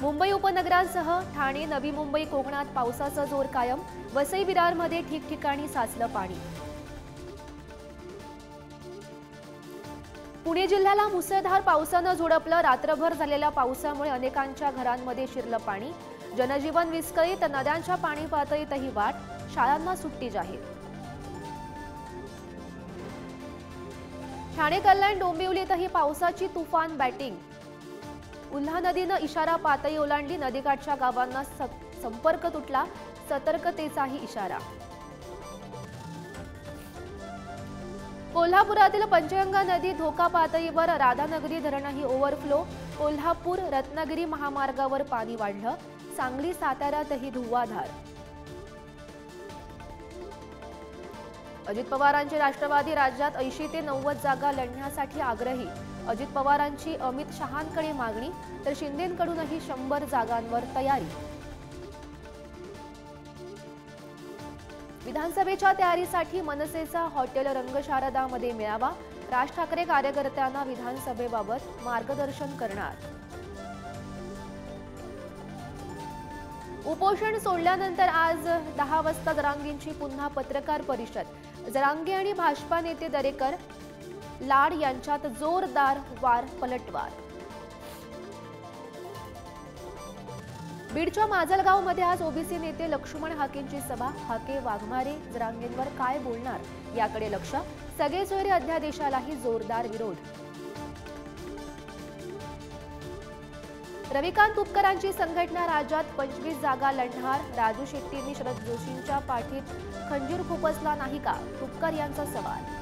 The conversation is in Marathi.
मुंबई उपनगरांसह ठाणे, नवी मुंबई, कोकणात पावसाचा जोर कायम। वसई विरारमध्ये ठिकठिकाणी साचलं पाणी। पुणे जिल्ह्याला मुसळधार पावसानं झोडपलं। रात्रभर झालेल्या पावसामुळे अनेकांच्या घरांमध्ये शिरलं पाणी। जनजीवन विस्कळीत, नद्यांच्या पाणी पातळीतही वाढ। शाळांना सुट्टी जाहीर। ठाणे, कल्याण, डोंबिवलीतही पावसाची तुफान बॅटिंग। उल्हा नदीनं इशारा पातळी ओलांडली। नदीकाठच्या गावांना संपर्क तुटला। सतर्कतेचाही इशारा। कोल्हापुरातील पंचगंगा नदी धोका पातळीवर। राधानगरी धरणही ओव्हरफ्लो। कोल्हापूर रत्नागिरी महामार्गावर पाणी वाढलं। सांगली, साताऱ्यातही धुव्वाधार। अजित पवारांची राष्ट्रवादी राज्यात 80 ते 90 जागा लढण्यासाठी आग्रही। अजित पवारांची अमित शहांकडे मागणी, तर शिंदेंकडूनही 100 जागांवर तयारी। विधानसभेच्या तयारीसाठी मनसेचा हॉटेल रंगशारदामध्ये मेळावा। राज ठाकरे कार्यकर्त्यांना विधानसभेबाबत मार्गदर्शन करणार। उपोषण सोडल्यानंतर आज 10 वाजता जरांगेंची पुन्हा पत्रकार परिषद। जरांगे आणि भाजपा नेते दरेकर, लाड यांच्यात जोरदार वार पलटवार। बीडच्या माजलगावमध्ये आज ओबीसी नेते लक्ष्मण हाकेंची सभा। हाके, वाघमारे जरांगेंवर काय बोलणार याकडे लक्ष। सगळे सोयरे अध्यादेशालाही जोरदार विरोध। रविकांत तुपकरांची संघटना राज्यात 25 जागा लढणार। राजू शेट्टींनी शरद जोशींच्या पाठीत खंजीर खुपसला नाही का, तुपकर यांचा सवाल।